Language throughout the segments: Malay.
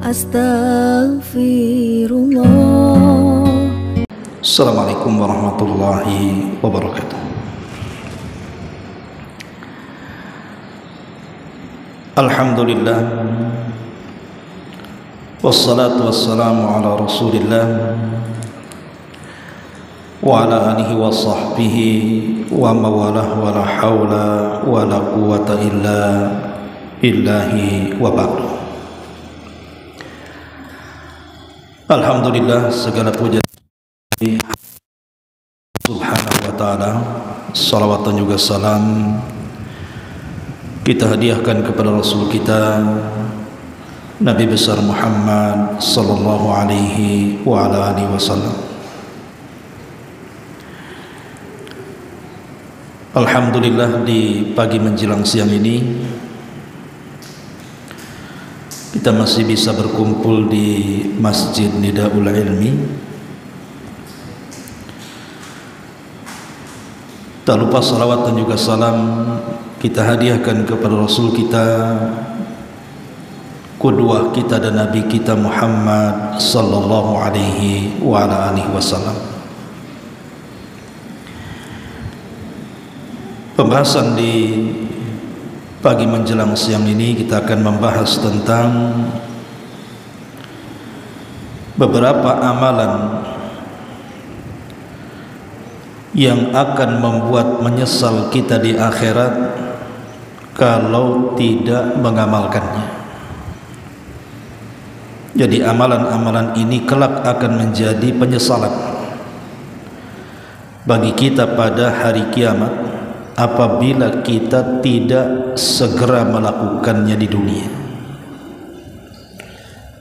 Astaghfirullah. Assalamualaikum warahmatullahi wabarakatuh. Alhamdulillah, wassalatu wassalamu ala rasulillah wa ala alihi wa sahbihi wa mawalah wa la hawla wa la quwata illa billahi wa ba'du. Alhamdulillah, segala puja subhanahu wa ta'ala. Salawat dan juga salam kita hadiahkan kepada Rasul kita Nabi besar Muhammad sallallahu alaihi wa ala alihi wasallam. Alhamdulillah, di pagi menjelang siang ini kita masih bisa berkumpul di Masjid Nidaul Ilmi. Tak lupa salawat dan juga salam kita hadiahkan kepada Rasul kita, qudwah kita dan Nabi kita Muhammad sallallahu alaihi wa ala alihi wasallam. Pembahasan di pagi menjelang siang ini kita akan membahas tentang beberapa amalan yang akan membuat menyesal kita di akhirat kalau tidak mengamalkannya. Jadi amalan-amalan ini kelak akan menjadi penyesalan bagi kita pada hari kiamat apabila kita tidak segera melakukannya di dunia.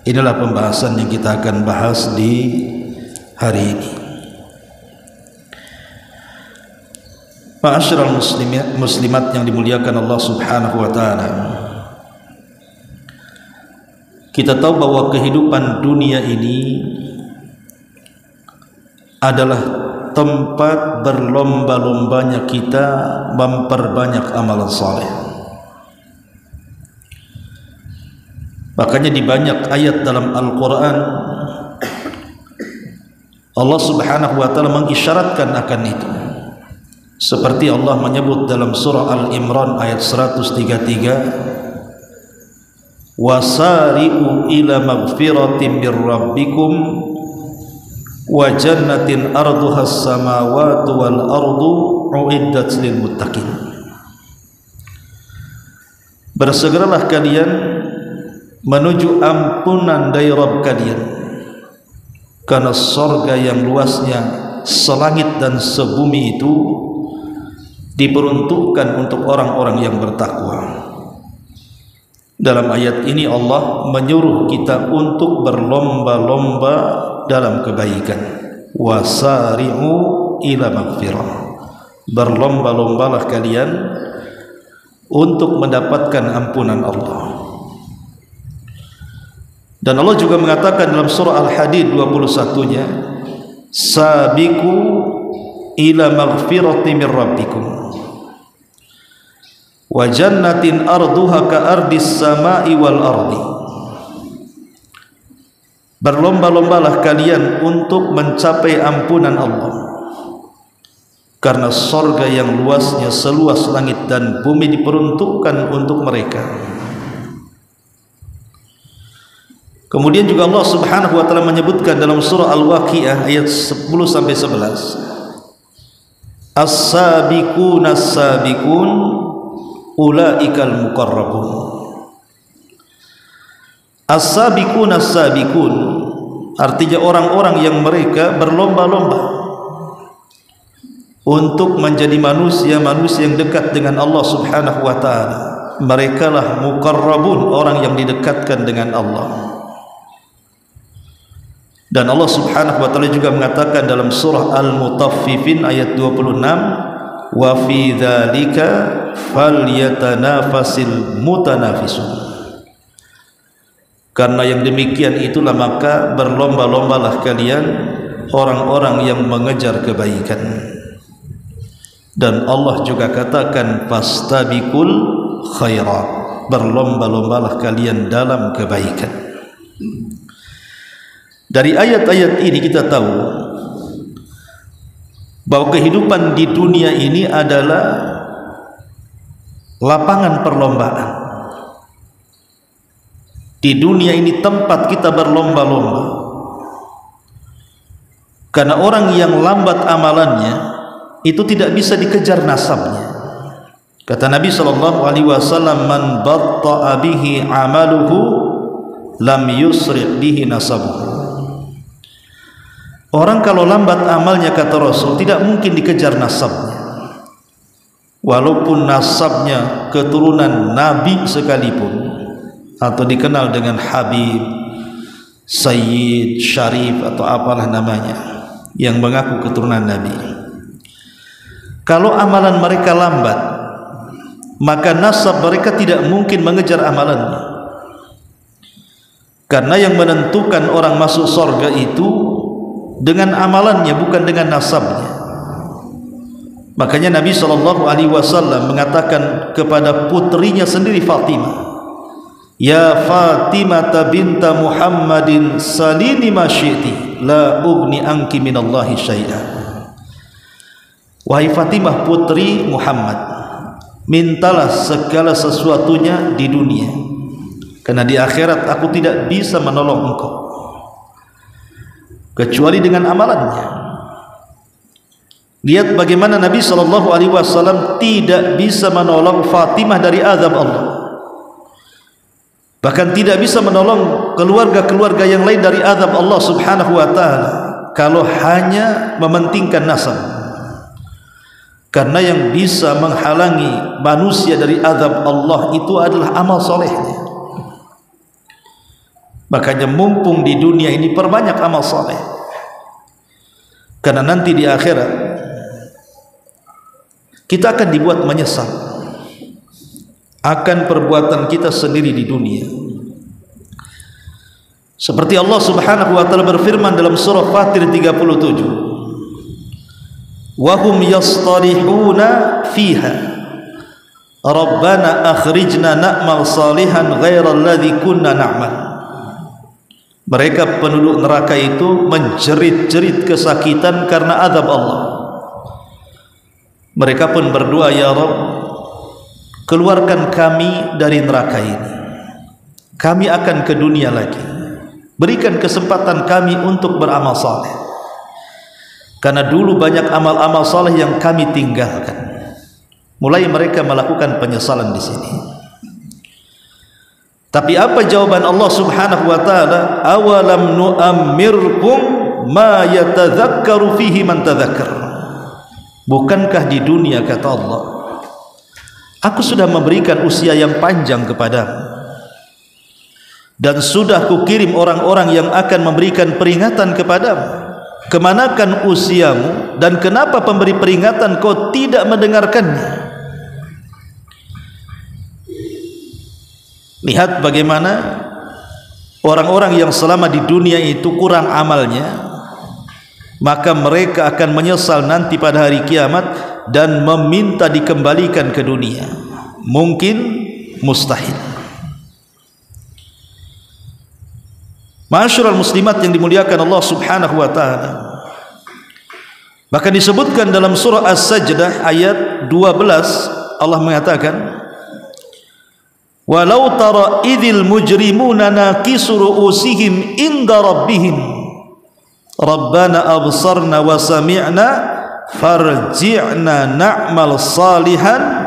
Inilah pembahasan yang kita akan bahas di hari ini. Ma'asyiral muslimat yang dimuliakan Allah Subhanahu wa ta'ala, kita tahu bahwa kehidupan dunia ini adalah tempat berlomba-lombanya kita memperbanyak amalan saleh. Makanya di banyak ayat dalam Al-Quran Allah Subhanahu wa ta'ala mengisyaratkan akan itu. Seperti Allah menyebut dalam surah Al-Imran ayat 133, wasari'u ila magfiratin mir rabbikum wa jannatin arduhas samawati wal ardu uiddat lil muttaqin. Bersegeralah kalian menuju ampunan dari Rabb kalian, karena surga yang luasnya selangit dan sebumi itu diperuntukkan untuk orang-orang yang bertakwa. Dalam ayat ini Allah menyuruh kita untuk berlomba-lomba dalam kebaikan. Wasari'u ila maghfirah. Berlomba-lombalah kalian untuk mendapatkan ampunan Allah. Dan Allah juga mengatakan dalam surah Al-Hadid 21-nya, sabiqu ila maghfirati mir rabbikum wa jannatin arduha ka ardis samai wal ardi. Berlomba-lombalah kalian untuk mencapai ampunan Allah, karena surga yang luasnya seluas langit dan bumi diperuntukkan untuk mereka. Kemudian juga Allah Subhanahu wa ta'ala menyebutkan dalam surah Al-Waqiah ayat 10 sampai 11, as-sabiquna as-sabiqun ulaikal muqarrabun. As-sabiquna as-sabiqun artinya orang-orang yang mereka berlomba-lomba untuk menjadi manusia-manusia yang dekat dengan Allah Subhanahu wa ta'ala. Merekalah muqarrabun, orang yang didekatkan dengan Allah. Dan Allah Subhanahu wa ta'ala juga mengatakan dalam surah Al-Mutaffifin ayat 26, wa fi dzalika falyatanafasil mutanafisun. Karena yang demikian itulah maka berlomba-lombalah kalian orang-orang yang mengejar kebaikan. Dan Allah juga katakan fastabiqul khairat, berlomba-lombalah kalian dalam kebaikan. Dari ayat-ayat ini kita tahu bahwa kehidupan di dunia ini adalah lapangan perlombaan. Di dunia ini tempat kita berlomba-lomba. Karena orang yang lambat amalannya itu tidak bisa dikejar nasabnya. Kata Nabi SAW, man batta'a bihi amaluhu lam yusri' bihi nasabuhu. Orang kalau lambat amalnya, kata Rasul, tidak mungkin dikejar nasabnya. Walaupun nasabnya keturunan Nabi sekalipun, atau dikenal dengan Habib, Sayyid, Syarif, atau apalah namanya, yang mengaku keturunan Nabi. Kalau amalan mereka lambat, maka nasab mereka tidak mungkin mengejar amalannya. Karena yang menentukan orang masuk surga itu dengan amalannya, bukan dengan nasabnya. Makanya Nabi SAW mengatakan kepada putrinya sendiri, Fatimah, ya Fatimah binta Muhammadin salini ma syi'ti la ugni anki minallahi syai'an. Wahai Fatimah putri Muhammad, mintalah segala sesuatunya di dunia, karena di akhirat aku tidak bisa menolong engkau kecuali dengan amalannya. Lihat bagaimana Nabi SAW tidak bisa menolong Fatimah dari azab Allah, bahkan tidak bisa menolong keluarga-keluarga yang lain dari azab Allah Subhanahu wa ta'ala, kalau hanya mementingkan nasab. Karena yang bisa menghalangi manusia dari azab Allah itu adalah amal solehnya. Makanya mumpung di dunia ini perbanyak amal soleh, karena nanti di akhirat kita akan dibuat menyesal akan perbuatan kita sendiri di dunia. Seperti Allah Subhanahu wa ta'ala berfirman dalam surah Fatir 37, wa hum yastarihuna fiha rabbana akhrijna na'mal salihan ghairal ladzi kunna na'mal. Mereka penduduk neraka itu menjerit-jerit kesakitan karena azab Allah. Mereka pun berdoa, ya Rabb, keluarkan kami dari neraka ini, kami akan ke dunia lagi, berikan kesempatan kami untuk beramal saleh, karena dulu banyak amal-amal saleh yang kami tinggalkan. Mulai mereka melakukan penyesalan di sini. Tapi apa jawaban Allah Subhanahu wa ta'ala? Awalam nu'ammirkum ma yatadzakkaru fihi man tadzakkar. Bukankah di dunia, kata Allah, aku sudah memberikan usia yang panjang kepadamu, dan sudah kukirim orang-orang yang akan memberikan peringatan kepadamu. Kemanakan usiamu, dan kenapa pemberi peringatan kau tidak mendengarkannya? Lihat bagaimana orang-orang yang selama di dunia itu kurang amalnya, maka mereka akan menyesal nanti pada hari kiamat dan meminta dikembalikan ke dunia. Mungkin, mustahil. Ma'asyiral muslimat yang dimuliakan Allah Subhanahu wa ta'ala, bahkan disebutkan dalam surah As-Sajdah ayat 12, Allah mengatakan, walau tara idil mujrimuna nakisu ru'usihim inda rabbihim rabbana absarna wa sami'na farji'na na'mal salihan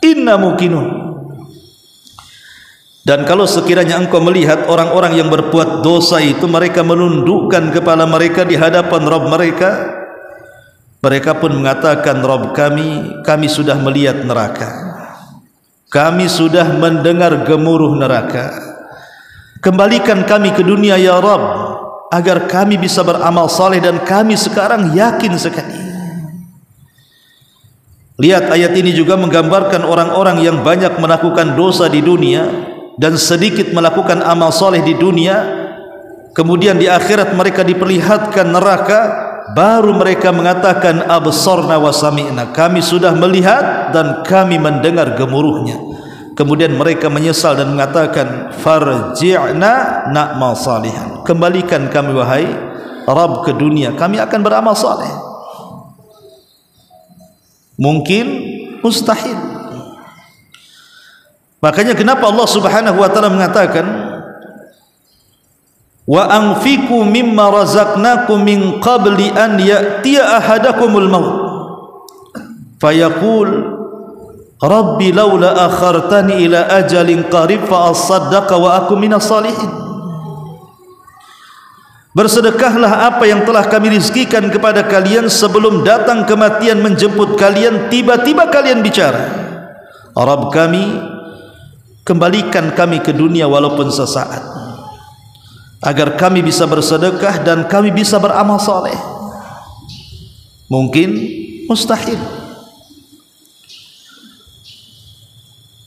inna muqinun. Dan kalau sekiranya engkau melihat orang-orang yang berbuat dosa itu, mereka menundukkan kepala mereka di hadapan Rabb mereka, mereka pun mengatakan, Rabb kami sudah melihat neraka, kami sudah mendengar gemuruh neraka, kembalikan kami ke dunia ya Rabb, agar kami bisa beramal saleh, dan kami sekarang yakin sekali. Lihat ayat ini juga menggambarkan orang-orang yang banyak melakukan dosa di dunia dan sedikit melakukan amal saleh di dunia, kemudian di akhirat mereka diperlihatkan neraka, baru mereka mengatakan absarna wa sami'na, kami sudah melihat dan kami mendengar gemuruhnya. kemudian mereka menyesal dan mengatakan farji'na na'mal salihan, kembalikan kami wahai Rabb ke dunia, kami akan beramal saleh. Mungkin, mustahil. Makanya kenapa Allah Subhanahu wa taala mengatakan wa anfiqu mimma razaqnakum min qabli an ya'tiya ahadakumul maut fayaqul rabbi laula akhartani ila ajalin qarib fa asaddaqa wa akum minas salihin. Bersedekahlah apa yang telah kami rizkikan kepada kalian sebelum datang kematian menjemput kalian. Tiba-tiba kalian bicara, Rabb kami, kembalikan kami ke dunia walaupun sesaat, agar kami bisa bersedekah dan kami bisa beramal saleh. Mungkin, mustahil.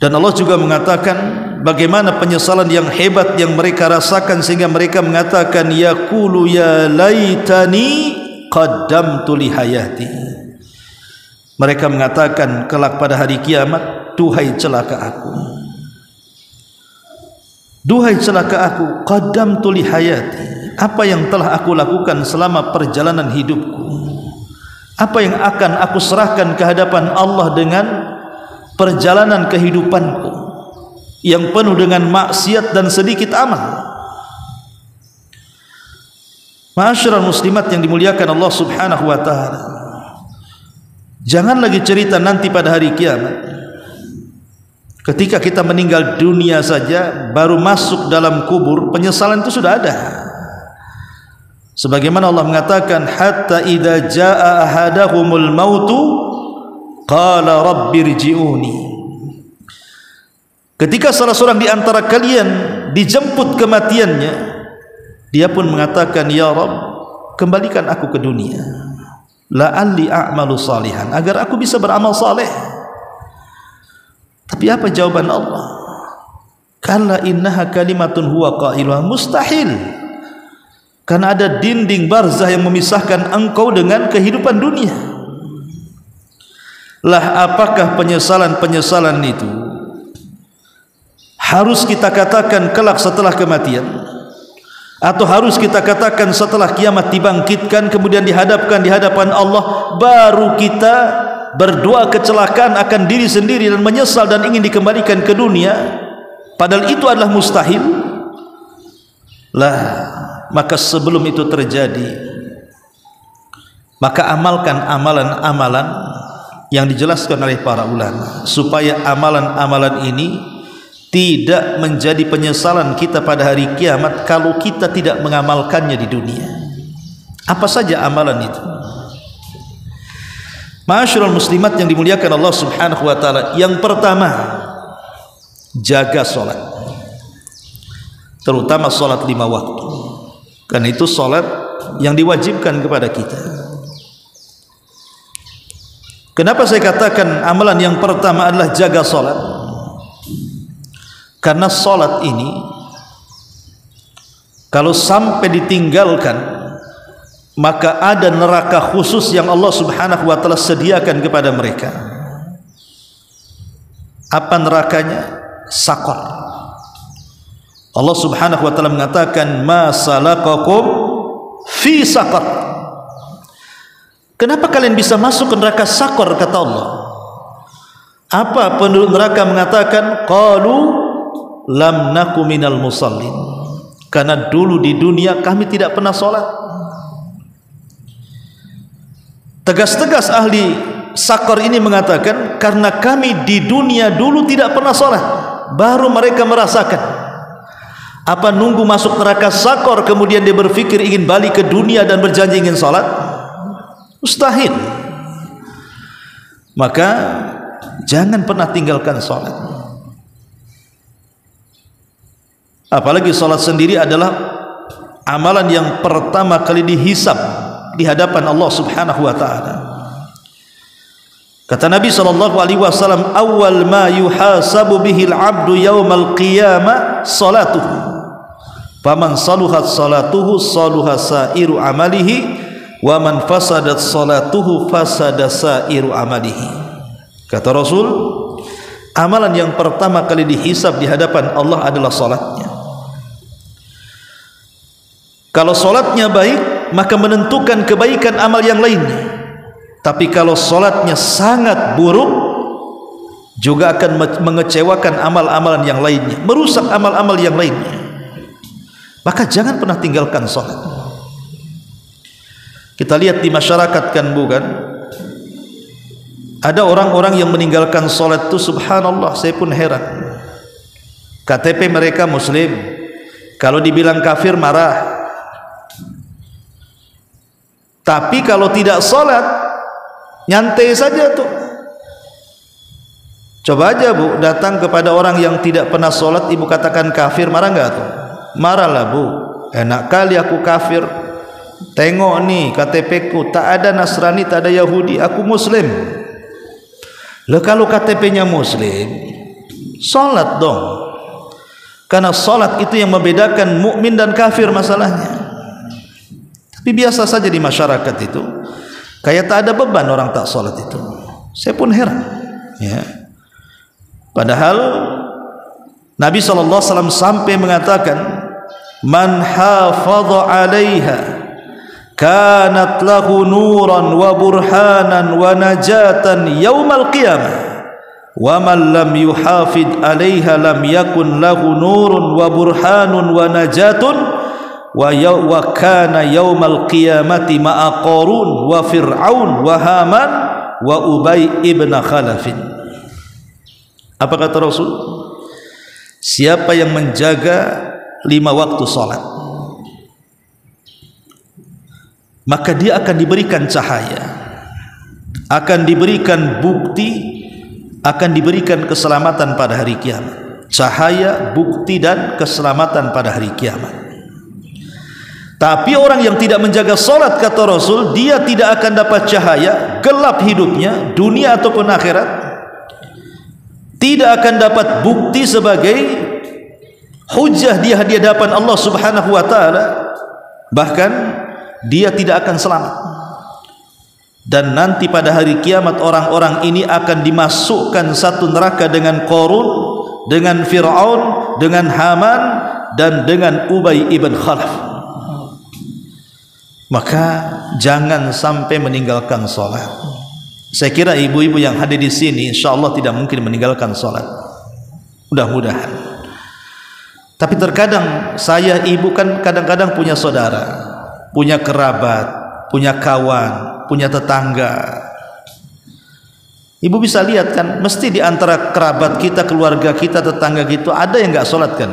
Dan Allah juga mengatakan bagaimana penyesalan yang hebat yang mereka rasakan sehingga mereka mengatakan yaqulu ya laitani qaddamtu li hayati. Mereka mengatakan kelak pada hari kiamat, duhai celaka aku, duhai celaka aku, qaddamtu li hayati, apa yang telah aku lakukan selama perjalanan hidupku, apa yang akan aku serahkan ke hadapan Allah dengan perjalanan kehidupanku yang penuh dengan maksiat dan sedikit amal. Ma'asyiral muslimat yang dimuliakan Allah Subhanahu wa taala, jangan lagi cerita nanti pada hari kiamat. Ketika kita meninggal dunia saja, baru masuk dalam kubur, penyesalan itu sudah ada. Sebagaimana Allah mengatakan hatta idza jaa ahadahumul mautu qala rabbirji'uni. Ketika salah seorang di antara kalian dijemput kematiannya, dia pun mengatakan ya Rabb, kembalikan aku ke dunia, la'alli a'malu salihan, agar aku bisa beramal saleh. Tapi apa jawaban Allah? Kalla innaha kalimatun huwa qailuha, mustahil, karena ada dinding barzah yang memisahkan engkau dengan kehidupan dunia. Lah apakah penyesalan-penyesalan itu harus kita katakan kelak setelah kematian, atau harus kita katakan setelah kiamat dibangkitkan kemudian dihadapkan di hadapan Allah baru kita berdoa kecelakaan akan diri sendiri dan menyesal dan ingin dikembalikan ke dunia, padahal itu adalah mustahil? Lah, maka sebelum itu terjadi, maka amalkan amalan-amalan yang dijelaskan oleh para ulama, supaya amalan-amalan ini tidak menjadi penyesalan kita pada hari kiamat kalau kita tidak mengamalkannya di dunia. Apa saja amalan itu? Ma'asyiral muslimat yang dimuliakan Allah Subhanahu wa taala, yang pertama, jaga salat, terutama salat 5 waktu, karena itu salat yang diwajibkan kepada kita. Kenapa saya katakan amalan yang pertama adalah jaga salat? Karena salat ini kalau sampai ditinggalkan, maka ada neraka khusus yang Allah Subhanahu wa taala sediakan kepada mereka. Apa nerakanya? Saqar. Allah Subhanahu wa taala mengatakan ma salakakum fi saqar. Kenapa kalian bisa masuk ke neraka Saqar, kata Allah? Apa penduduk neraka mengatakan? Qalu lam naku minal musallin, karena dulu di dunia kami tidak pernah sholat. Tegas-tegas ahli Saqar ini mengatakan karena kami di dunia dulu tidak pernah sholat, baru mereka merasakan. Apa nunggu masuk neraka Saqar kemudian dia berpikir ingin balik ke dunia dan berjanji ingin sholat? Mustahil. Maka jangan pernah tinggalkan sholat. Apalagi sholat sendiri adalah amalan yang pertama kali dihisab di hadapan Allah Subhanahu wa taala. Kata Nabi SAW, awal ma yuhasabu bihil abdu yawmal qiyamah salatuhu, faman saluhat salatuhu saluha sairu amalihi, wa man fasadat salatuhu fasada sairu amalihi. Kata Rasul, amalan yang pertama kali dihisab di hadapan Allah adalah salatnya. Kalau salatnya baik, maka menentukan kebaikan amal yang lainnya. Tapi kalau salatnya sangat buruk, juga akan mengecewakan amal-amalan yang lainnya, merusak amal-amal yang lainnya. Maka jangan pernah tinggalkan salat. Kita lihat di masyarakat kan, bukan? Ada orang-orang yang meninggalkan salat itu, subhanallah, saya pun heran. KTP mereka muslim, kalau dibilang kafir marah. Tapi kalau tidak salat, nyantai saja tuh. Coba aja bu, datang kepada orang yang tidak pernah salat, ibu katakan kafir, marah enggak tuh? Marahlah bu, enak kali aku kafir. Tengok nih KTP ku, tak ada Nasrani, tak ada Yahudi, aku muslim. Lah kalau KTP-nya muslim, salat dong. Karena salat itu yang membedakan mukmin dan kafir masalahnya. Tapi biasa saja di masyarakat itu, kayak tak ada beban orang tak salat itu. Saya pun heran, ya. Padahal Nabi SAW sampai mengatakan, man hafadha 'alaiha kanat lahu nuran wa burhanan wa najatan yaumal qiyamah, wa man lam yuhafid 'alaiha lam yakun lahu nurun wa burhanun wa najatun wa kana yaumal qiyamati ma'a Qarun wa Fir'aun wa Haman wa Ubay ibn Khalafin. Apa kata Rasul? Siapa yang menjaga 5 waktu salat, maka dia akan diberikan cahaya, akan diberikan bukti, akan diberikan keselamatan pada hari kiamat. Cahaya, bukti dan keselamatan pada hari kiamat. Tapi orang yang tidak menjaga salat, kata Rasul, dia tidak akan dapat cahaya, gelap hidupnya, dunia ataupun akhirat. Tidak akan dapat bukti sebagai hujjah dia di hadapan Allah Subhanahu wa taala. Bahkan dia tidak akan selamat. Dan nanti pada hari kiamat orang-orang ini akan dimasukkan satu neraka dengan Qarun, dengan Fir'aun, dengan Haman, dan dengan Ubay ibn Khalaf. Maka jangan sampai meninggalkan salat. Saya kira ibu-ibu yang hadir di sini insyaallah tidak mungkin meninggalkan salat. Mudah-mudahan. Tapi terkadang saya, ibu kan kadang-kadang punya saudara, punya kerabat, punya kawan, punya tetangga. Ibu bisa lihat kan, mesti di antara kerabat kita, keluarga kita, tetangga gitu ada yang enggak salat kan?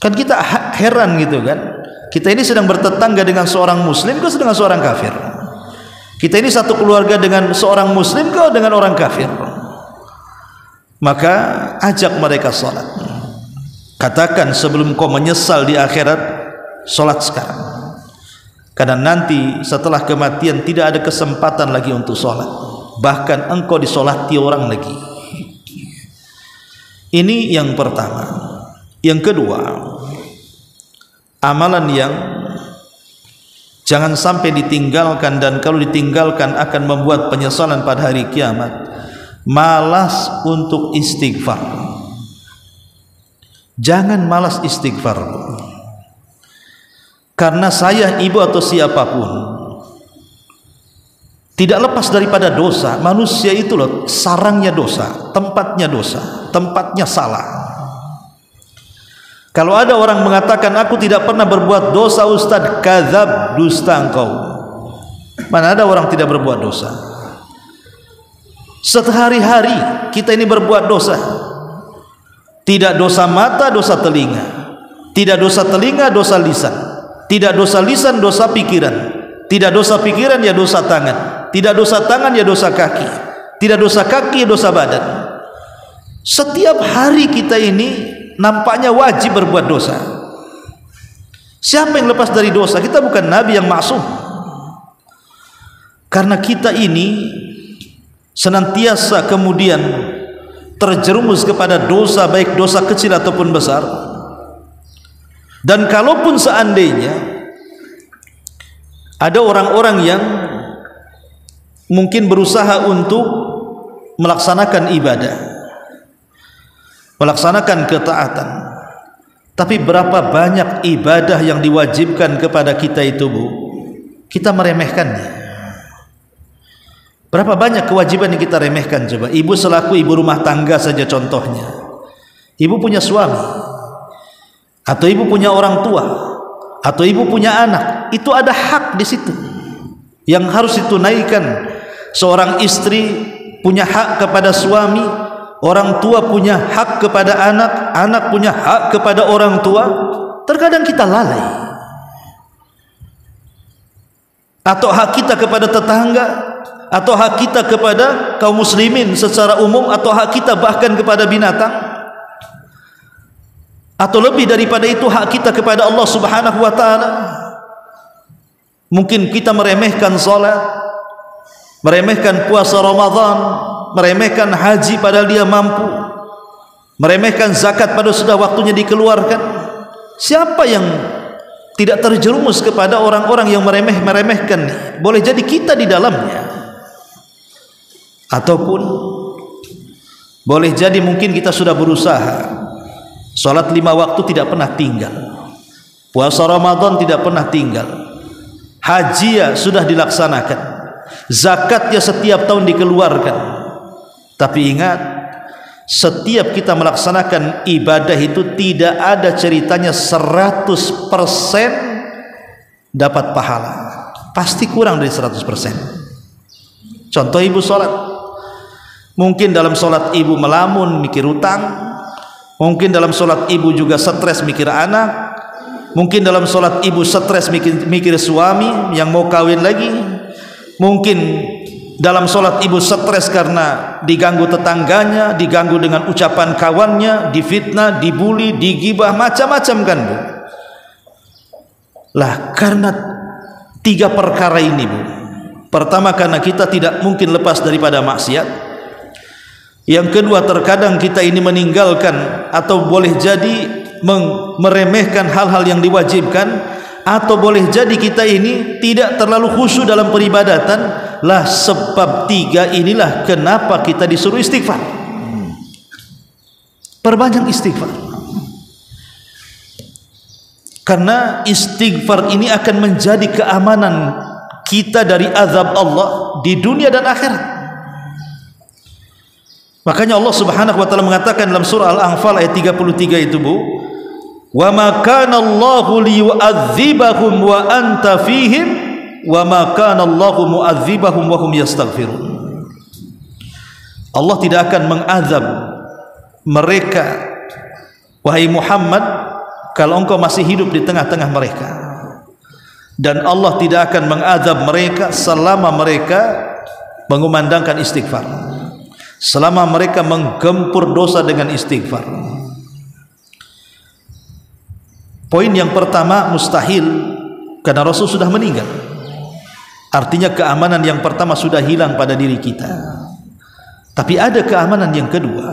Kan kita heran gitu kan. Kita ini sedang bertetangga dengan seorang muslim ke dengan seorang kafir? Kita ini satu keluarga dengan seorang muslim ke dengan orang kafir? Maka ajak mereka salat. Katakan sebelum kau menyesal di akhirat, salat sekarang. Karena nanti setelah kematian tidak ada kesempatan lagi untuk salat. Bahkan engkau disolati orang lagi. Ini yang pertama. Yang kedua, amalan yang jangan sampai ditinggalkan, dan kalau ditinggalkan akan membuat penyesalan pada hari kiamat, malas untuk istighfar. Jangan malas istighfar. Karena saya, ibu atau siapapun tidak lepas daripada dosa. Manusia itu loh, sarangnya dosa, tempatnya salah. Kalau ada orang mengatakan aku tidak pernah berbuat dosa, Ustaz, kadzab, dusta engkau. Mana ada orang tidak berbuat dosa? Sehari-hari kita ini berbuat dosa. Tidak dosa mata, dosa telinga. Tidak dosa telinga, dosa lisan. Tidak dosa lisan, dosa pikiran. Tidak dosa pikiran, ya dosa tangan. Tidak dosa tangan, ya dosa kaki. Tidak dosa kaki, ya dosa badan. Setiap hari kita ini nampaknya wajib berbuat dosa. Siapa yang lepas dari dosa? Kita bukan nabi yang maksum. Karena kita ini senantiasa kemudian terjerumus kepada dosa, baik dosa kecil ataupun besar. Dan kalaupun seandainya ada orang-orang yang mungkin berusaha untuk melaksanakan ibadah, melaksanakan ketaatan. Tapi berapa banyak ibadah yang diwajibkan kepada kita itu, Bu, kita meremehkannya. Berapa banyak kewajiban yang kita remehkan coba. Ibu selaku ibu rumah tangga saja contohnya. Ibu punya suami, atau ibu punya orang tua, atau ibu punya anak, itu ada hak di situ yang harus ditunaikan. Seorang istri punya hak kepada suami, orang tua punya hak kepada anak, anak punya hak kepada orang tua. Terkadang kita lalai, atau hak kita kepada tetangga, atau hak kita kepada kaum muslimin secara umum, atau hak kita bahkan kepada binatang, atau lebih daripada itu hak kita kepada Allah Subhanahu wa ta'ala. Mungkin kita meremehkan salat, meremehkan puasa Ramadan, meremehkan haji padahal dia mampu, meremehkan zakat padahal sudah waktunya dikeluarkan. Siapa yang tidak terjerumus kepada orang-orang yang meremehkan? Boleh jadi kita di dalamnya, ataupun boleh jadi mungkin kita sudah berusaha, salat 5 waktu tidak pernah tinggal, puasa Ramadan tidak pernah tinggal, haji ya sudah dilaksanakan, zakatnya setiap tahun dikeluarkan. Tapi ingat, setiap kita melaksanakan ibadah itu tidak ada ceritanya 100% dapat pahala, pasti kurang dari 100%. Contoh ibu sholat, mungkin dalam sholat ibu melamun mikir utang, mungkin dalam sholat ibu juga stres mikir anak, mungkin dalam sholat ibu stres mikir suami yang mau kawin lagi, mungkin dalam sholat ibu stres karena diganggu tetangganya, diganggu dengan ucapan kawannya, difitnah, dibuli, digibah, macam-macam kan, Bu. Lah karena 3 perkara ini, Bu. Pertama, karena kita tidak mungkin lepas daripada maksiat. Yang kedua, terkadang kita ini meninggalkan atau boleh jadi meremehkan hal-hal yang diwajibkan, atau boleh jadi kita ini tidak terlalu khusyuk dalam peribadatan. Lah sebab 3 inilah kenapa kita disuruh istighfar. Perbanyak istighfar, karena istighfar ini akan menjadi keamanan kita dari azab Allah di dunia dan akhirat. Makanya Allah Subhanahu wa taala mengatakan dalam surah Al-Anfal ayat 33 itu, Bu, wa ma kana Allahu liyu'adzibahum wa anta fihim wa ma kana Allahu mu'adzibahum wa hum yastaghfirun. Allah tidak akan mengazab mereka, wahai Muhammad, kalau engkau masih hidup di tengah-tengah mereka, dan Allah tidak akan mengazab mereka selama mereka mengumandangkan istighfar, selama mereka menggempur dosa dengan istighfar. Poin yang pertama, mustahil, karena Rasul sudah meninggal. Artinya keamanan yang pertama sudah hilang pada diri kita. Tapi ada keamanan yang kedua,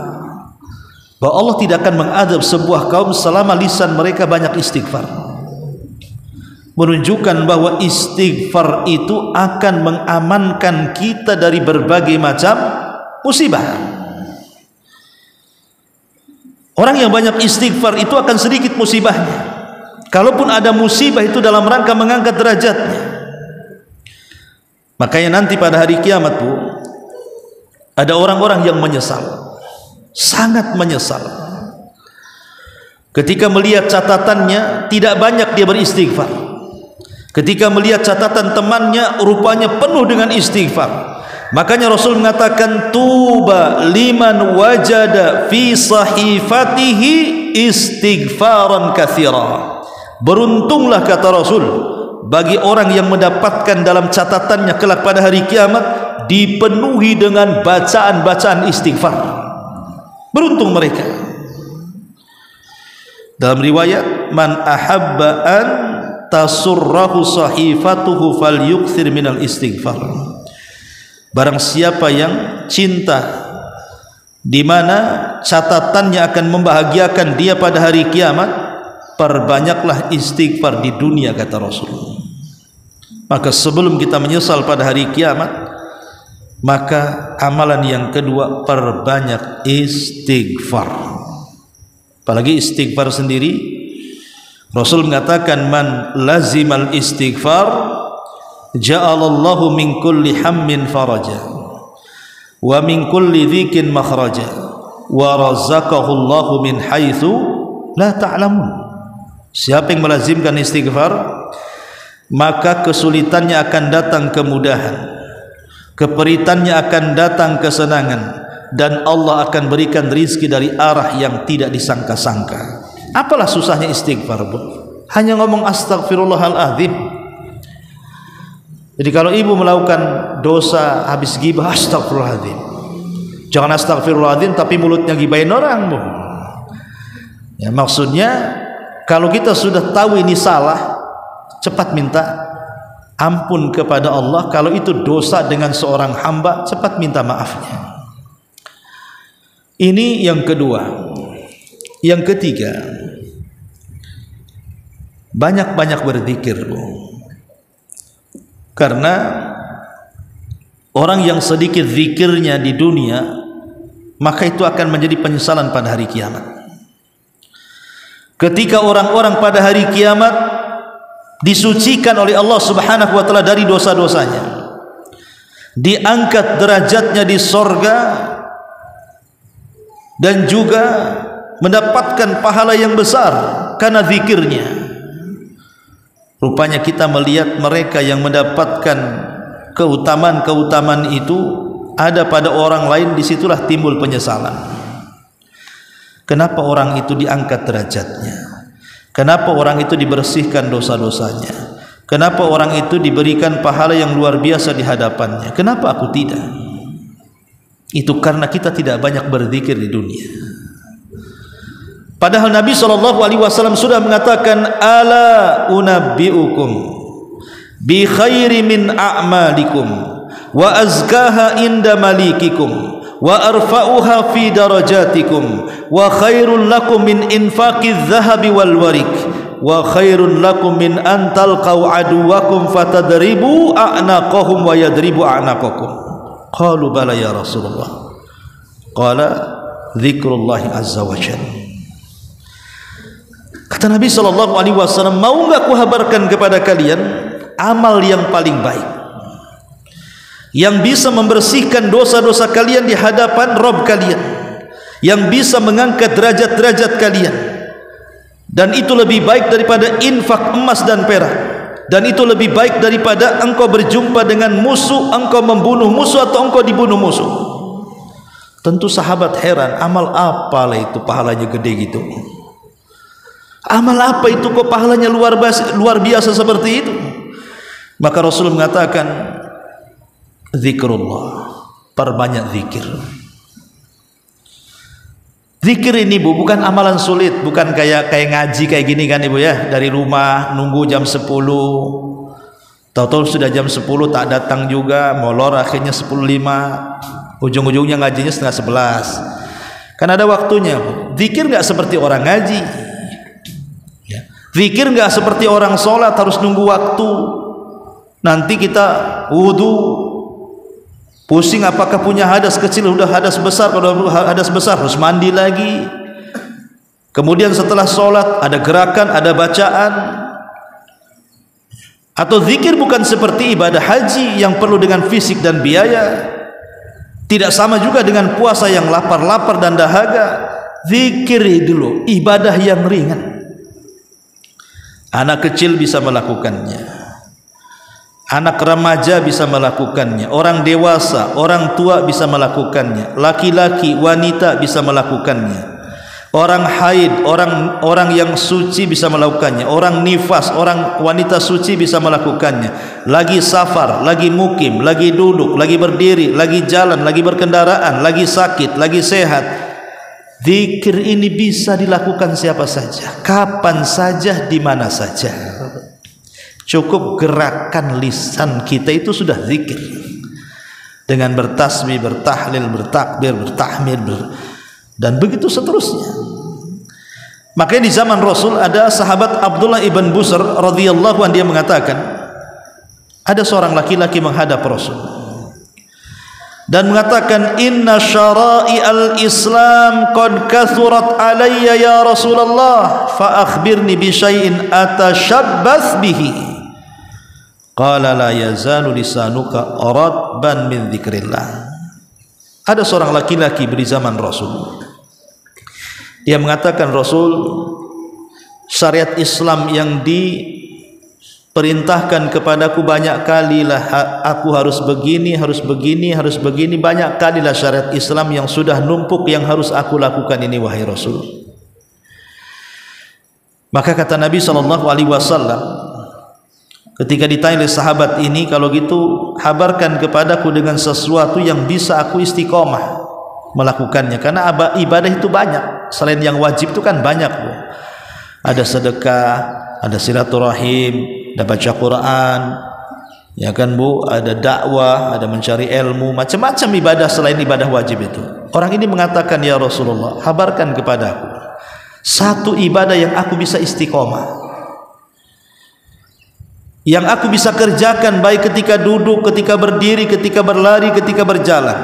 bahwa Allah tidak akan mengadab sebuah kaum selama lisan mereka banyak istighfar. Menunjukkan bahwa istighfar itu akan mengamankan kita dari berbagai macam musibah. Orang yang banyak istighfar itu akan sedikit musibahnya. Kalaupun ada musibah itu dalam rangka mengangkat derajatnya. Makanya nanti pada hari kiamat, Bu, ada orang-orang yang menyesal, sangat menyesal, ketika melihat catatannya tidak banyak dia beristighfar, ketika melihat catatan temannya rupanya penuh dengan istighfar. Makanya Rasul mengatakan, tuba liman wajada fi sahifatihi istighfaran katsira. Beruntunglah, kata Rasul, bagi orang yang mendapatkan dalam catatannya kelak pada hari kiamat dipenuhi dengan bacaan-bacaan istighfar. Beruntung mereka. Dalam riwayat, man ahabba an tasurrahu sahifatuhu falyukthir minal istighfar. Barang siapa yang cinta di mana catatannya akan membahagiakan dia pada hari kiamat, perbanyaklah istighfar di dunia, kata Rasul. Maka sebelum kita menyesal pada hari kiamat, Maka amalan yang kedua, perbanyak istighfar. Apalagi istighfar sendiri, Rasul mengatakan, man lazimal istighfar ja'alallahu min kulli hammin faraja wa min kulli dhikin makhraja wa razaqahu Allahu min haitsu la ta'lamun. Siapa yang melazimkan istighfar, maka kesulitannya akan datang kemudahan, keperitannya akan datang kesenangan, dan Allah akan berikan rizki dari arah yang tidak disangka-sangka. Apalah susahnya istighfar, Bu? Hanya ngomong astagfirullahaladzim. Jadi kalau ibu melakukan dosa habis ghibah, astagfirullahaladzim. Jangan astagfirullahaladzim tapi mulutnya ghibahin orang, Bu. Ya, maksudnya kalau kita sudah tahu ini salah, cepat minta ampun kepada Allah. Kalau itu dosa dengan seorang hamba, cepat minta maafnya. Ini yang kedua. Yang ketiga, banyak-banyak berzikir, Bu. Karena orang yang sedikit zikirnya di dunia, maka itu akan menjadi penyesalan pada hari kiamat. Ketika orang-orang pada hari kiamat disucikan oleh Allah Subhanahu wa taala dari dosa-dosanya, diangkat derajatnya di sorga, dan juga mendapatkan pahala yang besar karena zikirnya. Rupanya kita melihat mereka yang mendapatkan keutamaan-keutamaan itu ada pada orang lain, disitulah timbul penyesalan. Kenapa orang itu diangkat derajatnya? Kenapa orang itu dibersihkan dosa-dosanya? Kenapa orang itu diberikan pahala yang luar biasa di hadapannya? Kenapa aku tidak? Itu karena kita tidak banyak berzikir di dunia. Padahal Nabi SAW sudah mengatakan, ala unabbi'ukum bi khairi min a'malikum wa azkaha inda malikikum wa arfa'uha fi darajatikum wa khairul lakum min infaqiz zahabi wal warik wa khairul lakum min an talqaw aduwakum fatadribu a'naqahum wa yadribu a'naqakum. Qalu bala ya Rasulullah. Qala dzikrullahi azza wa jalla. Kata Nabi SAW, mau enggak kuhabarkan kepada kalian amal yang paling baik, yang bisa membersihkan dosa-dosa kalian di hadapan Rabb kalian, yang bisa mengangkat derajat-derajat kalian, dan itu lebih baik daripada infak emas dan perak, dan itu lebih baik daripada engkau berjumpa dengan musuh, engkau membunuh musuh, atau engkau dibunuh musuh. Tentu sahabat heran, amal apalah itu pahalanya gede gitu? Amal apa itu kok pahalanya luar biasa seperti itu? Maka Rasul mengatakan, zikrullah, perbanyak zikir. Zikir ini, Bu, bukan amalan sulit, bukan kayak ngaji kayak gini kan, Ibu ya, dari rumah nunggu jam 10, tahu-tahu sudah jam 10 tak datang juga, molor akhirnya 10.05, ujung-ujungnya ngajinya setengah 11. Kan ada waktunya, Bu. Zikir nggak seperti orang ngaji. Zikir enggak seperti orang sholat harus nunggu waktu. Nanti kita wudu, pusing apakah punya hadas kecil, udah hadas besar, kalau hadas besar harus mandi lagi. Kemudian setelah sholat ada gerakan, ada bacaan. Atau zikir bukan seperti ibadah haji yang perlu dengan fisik dan biaya. Tidak sama juga dengan puasa yang lapar-lapar dan dahaga. Zikir dulu, ibadah yang ringan. Anak kecil bisa melakukannya, anak remaja bisa melakukannya, orang dewasa, orang tua bisa melakukannya, laki-laki, wanita bisa melakukannya, orang haid, orang yang suci bisa melakukannya, orang nifas, orang wanita suci bisa melakukannya, lagi safar, lagi mukim, lagi duduk, lagi berdiri, lagi jalan, lagi berkendaraan, lagi sakit, lagi sehat. Zikir ini bisa dilakukan siapa saja, kapan saja, di mana saja. Cukup gerakan lisan kita itu sudah zikir. Dengan bertasbih, bertahlil, bertakbir, bertahmid, dan begitu seterusnya. Makanya di zaman Rasul ada sahabat Abdullah ibn Busr radhiyallahu anhu, dia mengatakan, ada seorang laki-laki menghadap Rasul. dan mengatakan, inna syara'i al-Islam qad kathurat alayya ya Rasulullah fa akhbirni bi syai'in atashabbas bihi. Qala la yazalu lisanuka radban min dzikrillah. Ada seorang laki-laki di zaman Rasul. Dia mengatakan, Rasul, syariat Islam yang diperintahkan kepadaku banyak kalilah, aku harus begini, harus begini, harus begini, banyak kalilah syariat Islam yang sudah numpuk yang harus aku lakukan ini wahai Rasul. Maka kata Nabi SAW ketika ditanya oleh sahabat ini, kalau gitu habarkan kepadaku dengan sesuatu yang bisa aku istiqomah melakukannya, karena ibadah itu banyak, selain yang wajib itu kan banyak, Bu. Ada sedekah, ada silaturahim, ada baca Quran, ya kan, Bu, ada dakwah, ada mencari ilmu, macam-macam ibadah selain ibadah wajib itu. Orang ini mengatakan, ya Rasulullah, habarkan kepadaku satu ibadah yang aku bisa istiqomah, yang aku bisa kerjakan baik ketika duduk, ketika berdiri, ketika berlari, ketika berjalan,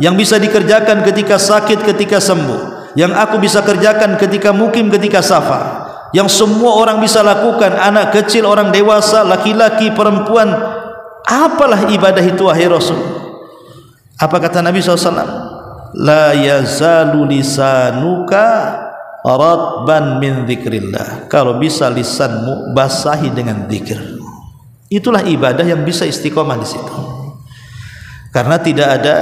yang bisa dikerjakan ketika sakit, ketika sembuh, yang aku bisa kerjakan ketika mukim, ketika safar, yang semua orang bisa lakukan, anak kecil, orang dewasa, laki-laki, perempuan. Apalah ibadah itu wahai Rasul? Apa kata Nabi SAW? La yazalu lisanuka radban min dzikrillah. Kalau bisa lisanmu basahi dengan zikir. Itulah ibadah yang bisa istiqomah di situ. Karena tidak ada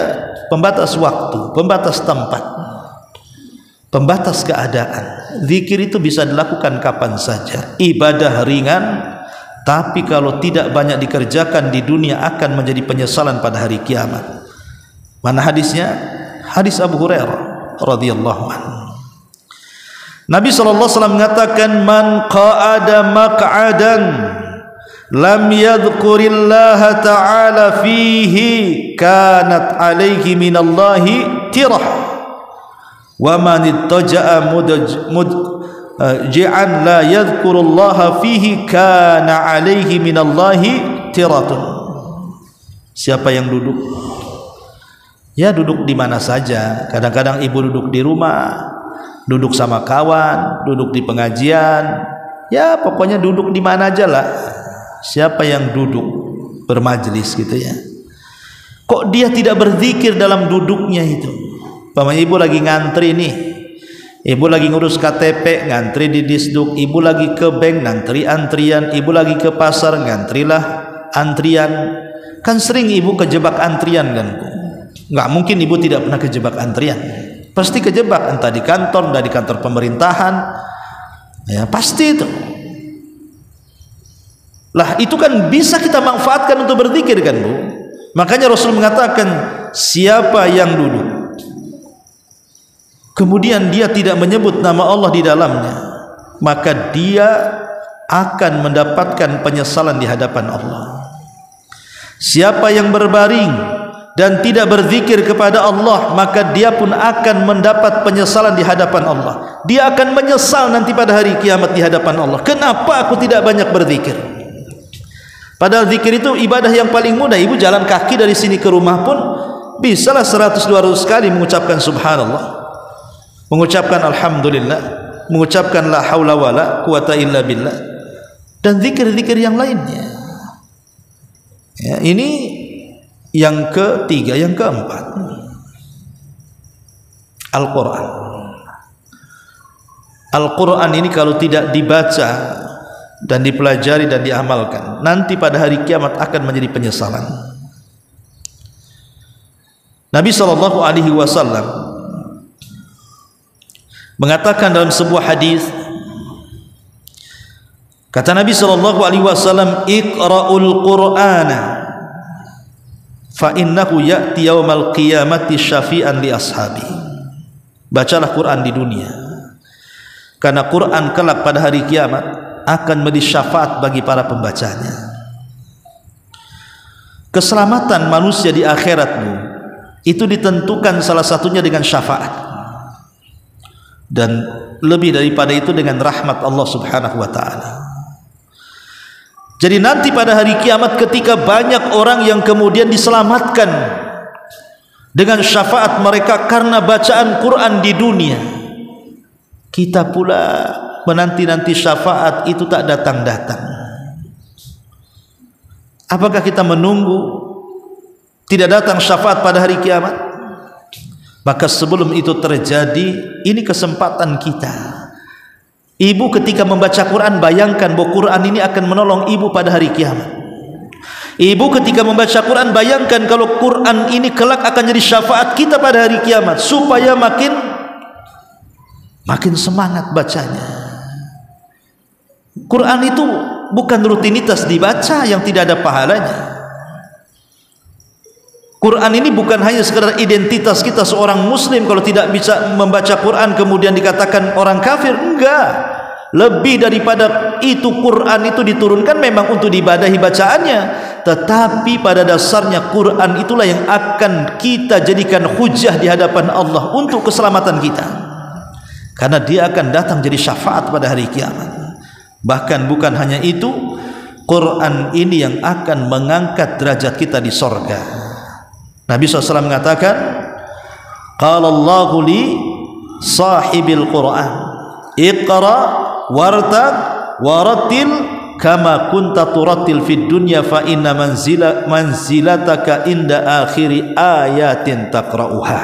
pembatas waktu, pembatas tempat, pembatas keadaan. Zikir itu bisa dilakukan kapan saja. Ibadah ringan, tapi kalau tidak banyak dikerjakan di dunia akan menjadi penyesalan pada hari kiamat. Mana hadisnya? Hadis Abu Hurairah radhiyallahu anhu. Nabi SAW mengatakan, man qa'ada maq'adan lam yadhkurillaha ta'ala fihi kanat alaihi minallahi tirah wa man ittaja'a mudji'an la yadhkurullaha fihi kana alaihi minallahi tiratun. Siapa yang duduk, ya duduk di mana saja, kadang-kadang ibu duduk di rumah, duduk sama kawan, duduk di pengajian, ya pokoknya duduk di mana aja lah. Siapa yang duduk bermajlis gitu ya, kok dia tidak berzikir dalam duduknya itu? Paman ibu lagi ngantri nih, ibu lagi ngurus KTP, ngantri di Disduk, ibu lagi ke bank, ngantri antrian, ibu lagi ke pasar, ngantrilah antrian. Kan sering ibu kejebak antrian kan? Nggak mungkin ibu tidak pernah kejebak antrian, pasti kejebak, entah di kantor, entah di kantor pemerintahan, ya pasti itu. Lah itu kan bisa kita manfaatkan untuk berzikir kan, Bu. Makanya Rasul mengatakan, siapa yang duduk kemudian dia tidak menyebut nama Allah di dalamnya, maka dia akan mendapatkan penyesalan di hadapan Allah. Siapa yang berbaring dan tidak berzikir kepada Allah, maka dia pun akan mendapat penyesalan di hadapan Allah. Dia akan menyesal nanti pada hari kiamat di hadapan Allah. Kenapa aku tidak banyak berzikir? Padahal zikir itu ibadah yang paling mudah. Ibu jalan kaki dari sini ke rumah pun bisalah 100-200 kali mengucapkan subhanallah, mengucapkan alhamdulillah, mengucapkan la haula wala quwata illa billah, dan zikir-zikir yang lainnya. Ya, ini yang ketiga. Yang keempat, Al-Quran. Al-Quran ini kalau tidak dibaca dan dipelajari dan diamalkan, nanti pada hari kiamat akan menjadi penyesalan. Nabi SAW mengatakan dalam sebuah hadis, kata Nabi SAW, iqra'ul Qur'ana fa innahu ya'ti yaumal qiyamati syafi'an li ashabi. Bacalah Quran di dunia, karena Quran kelak pada hari kiamat akan menjadi syafaat bagi para pembacanya. Keselamatan manusia di akhiratmu itu ditentukan salah satunya dengan syafaat, dan lebih daripada itu dengan rahmat Allah Subhanahu wa ta'ala. Jadi nanti pada hari kiamat ketika banyak orang yang kemudian diselamatkan dengan syafaat mereka karena bacaan Quran di dunia, kita pula menanti-nanti syafaat itu tak datang-datang. Apakah kita menunggu tidak datang syafaat pada hari kiamat? Maka sebelum itu terjadi, ini kesempatan kita. Ibu ketika membaca Quran, bayangkan bahwa Quran ini akan menolong ibu pada hari kiamat. Ibu ketika membaca Quran, bayangkan kalau Quran ini kelak akan jadi syafaat kita pada hari kiamat, supaya makin semangat bacanya. Quran itu bukan rutinitas dibaca yang tidak ada pahalanya. Quran ini bukan hanya sekedar identitas kita seorang muslim, kalau tidak bisa membaca Quran kemudian dikatakan orang kafir. Enggak. Lebih daripada itu, Quran itu diturunkan memang untuk diibadahi bacaannya, tetapi pada dasarnya Quran itulah yang akan kita jadikan hujah di hadapan Allah untuk keselamatan kita, karena dia akan datang jadi syafaat pada hari kiamat. Bahkan bukan hanya itu, Quran ini yang akan mengangkat derajat kita di sorga. Nabi SAW mengatakan, qala Allahu li sahibil Quran, iqra wartaq warattil kama kunta turattil fid dunya fa inna manzilataka inda akhiri ayatin taqra'uha.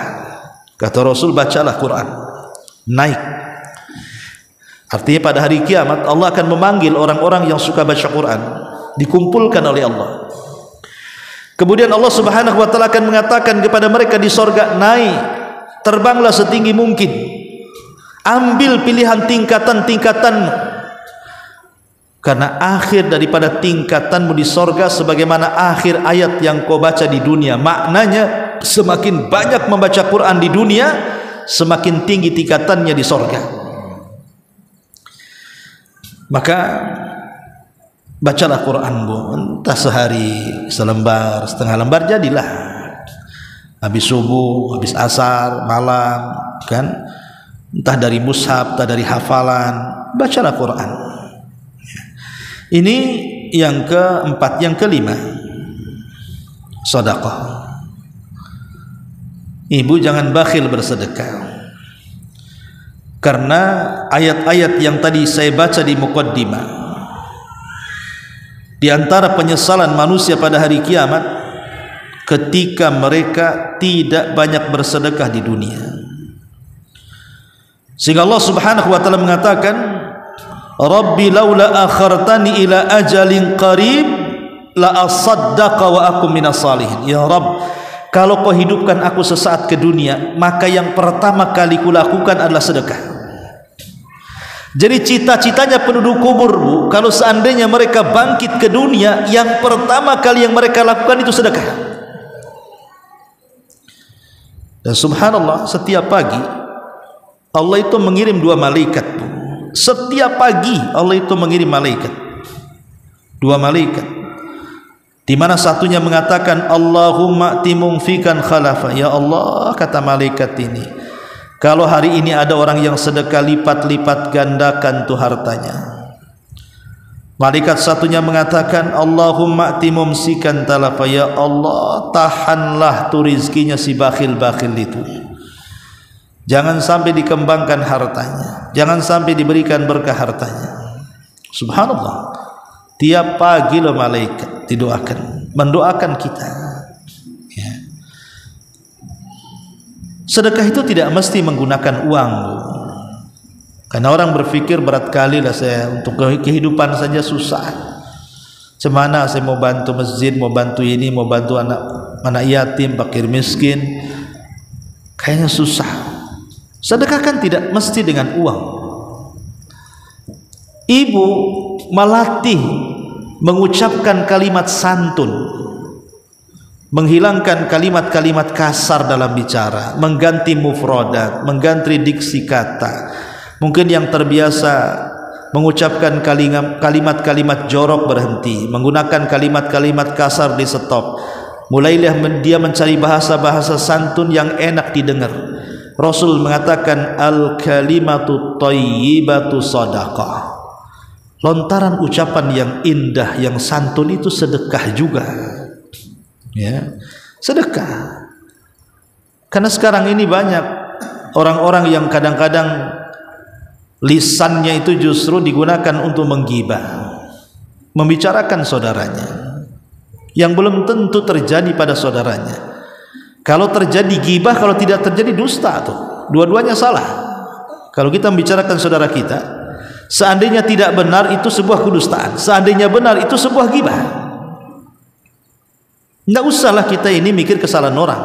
Kata Rasul, bacalah Quran, naik. Artinya pada hari kiamat Allah akan memanggil orang-orang yang suka baca Quran, dikumpulkan oleh Allah. Kemudian Allah Subhanahu wa taala akan mengatakan kepada mereka di sorga, naik, terbanglah setinggi mungkin, ambil pilihan tingkatan-tingkatanmu, karena akhir daripada tingkatanmu di sorga sebagaimana akhir ayat yang kau baca di dunia. Maknanya semakin banyak membaca Quran di dunia, semakin tinggi tingkatannya di sorga. Maka bacalah Quran, bu, entah sehari selembar, setengah lembar, jadilah. Habis subuh, habis asar, malam, kan? Entah dari mushaf, entah dari hafalan, bacalah Quran. Ini yang keempat. Yang kelima, sedekah. Ibu jangan bakhil bersedekah, karena ayat-ayat yang tadi saya baca di muqaddimah, di antara penyesalan manusia pada hari kiamat ketika mereka tidak banyak bersedekah di dunia. Sehingga Allah Subhanahu wa taala mengatakan, Rabbi laula akhartani ila ajalin qarib la asaddaqa wa akum minas salihin. Ya Rabb, kalau kau hidupkan aku sesaat ke dunia, maka yang pertama kali kulakukan adalah sedekah. Jadi cita-citanya penduduk kubur, bu, kalau seandainya mereka bangkit ke dunia, yang pertama kali yang mereka lakukan itu sedekah. Dan subhanallah, setiap pagi Allah itu mengirim 2 malaikat, bu. Setiap pagi Allah itu mengirim malaikat, 2 malaikat, di mana satunya mengatakan Allahumma timumfikan khalafa. Ya Allah, kata malaikat ini, kalau hari ini ada orang yang sedekah, lipat-lipat gandakan tuh hartanya. Malaikat satunya mengatakan Allahumma timumsikan talafa. Ya Allah, tahanlah tuh rizkinya si bakhil-bakhil itu, jangan sampai dikembangkan hartanya, jangan sampai diberikan berkah hartanya. Subhanallah, tiap pagi loh malaikat didoakan, mendoakan kita, ya. Sedekah itu tidak mesti menggunakan uang, bu. Karena orang berpikir berat kali lah saya untuk kehidupan saja susah, cemana saya mau bantu masjid, mau bantu ini, mau bantu anak yatim, fakir miskin, kayaknya susah. Sedekah kan tidak mesti dengan uang. Ibu melatih mengucapkan kalimat santun, menghilangkan kalimat-kalimat kasar dalam bicara, mengganti mufradat, mengganti diksi kata. Mungkin yang terbiasa mengucapkan kalimat-kalimat jorok berhenti, menggunakan kalimat-kalimat kasar di stop. Mulailah dia mencari bahasa-bahasa santun yang enak didengar. Rasul mengatakan al-kalimatu thayyibatu shadaqah. Lontaran ucapan yang indah, yang santun itu sedekah juga, ya, sedekah. Karena sekarang ini banyak orang-orang yang kadang-kadang lisannya itu justru digunakan untuk menggibah, membicarakan saudaranya yang belum tentu terjadi pada saudaranya. Kalau terjadi gibah, kalau tidak terjadi dusta, tuh dua-duanya salah. Kalau kita membicarakan saudara kita, seandainya tidak benar itu sebuah kedustaan, seandainya benar itu sebuah gibah. Enggak usahlah kita ini mikir kesalahan orang.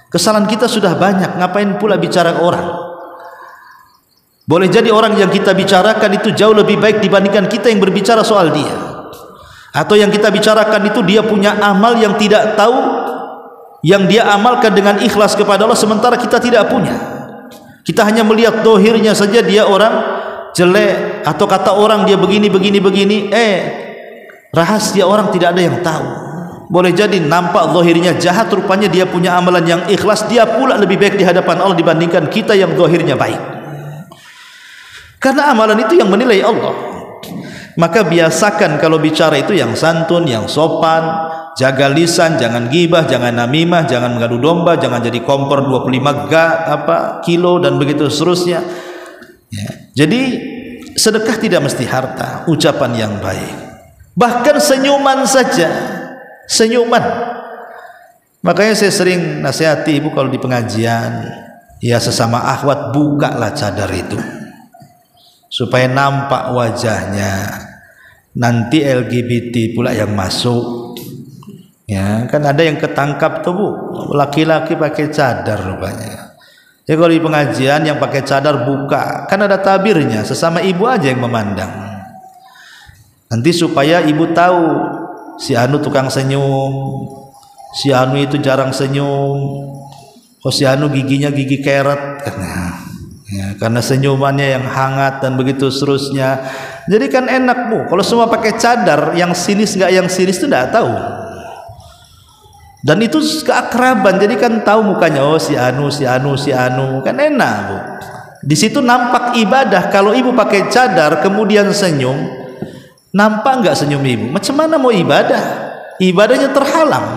Kesalahan kita sudah banyak, ngapain pula bicara orang? Boleh jadi orang yang kita bicarakan itu jauh lebih baik dibandingkan kita yang berbicara soal dia. Atau yang kita bicarakan itu dia punya amal yang tidak tahu, yang dia amalkan dengan ikhlas kepada Allah, sementara kita tidak punya. Kita hanya melihat dohirnya saja, dia orang jelek, atau kata orang dia begini, rahasia orang tidak ada yang tahu. Boleh jadi nampak dohirnya jahat, rupanya dia punya amalan yang ikhlas, dia pula lebih baik di hadapan Allah dibandingkan kita yang dohirnya baik. Karena amalan itu yang menilai Allah. Maka biasakan kalau bicara itu yang santun, yang sopan, jaga lisan, jangan gibah, jangan namimah, jangan mengadu domba, jangan jadi kompor 25 kilo dan begitu seterusnya. Ya. Jadi sedekah tidak mesti harta, ucapan yang baik. Bahkan senyuman saja, senyuman. Makanya saya sering nasihati ibu kalau di pengajian, ya sesama akhwat, bukalah cadar itu supaya nampak wajahnya. Nanti LGBT pula yang masuk. Ya, kan ada yang ketangkap tuh Bu, laki-laki pakai cadar rupanya. Ya kalau di pengajian yang pakai cadar buka, kan ada tabirnya, sesama ibu aja yang memandang. Nanti supaya ibu tahu si anu tukang senyum, si anu itu jarang senyum, oh si anu giginya gigi keret, ya, karena senyumannya yang hangat dan begitu seterusnya. Jadi kan enak Bu, kalau semua pakai cadar, yang sinis nggak yang sinis itu tidak tahu. Dan itu keakraban, jadi kan tahu mukanya, oh si anu, kan enak Bu. Di situ nampak ibadah. Kalau ibu pakai cadar kemudian senyum, nampak nggak senyum ibu? Macam mana mau ibadah? Ibadahnya terhalang.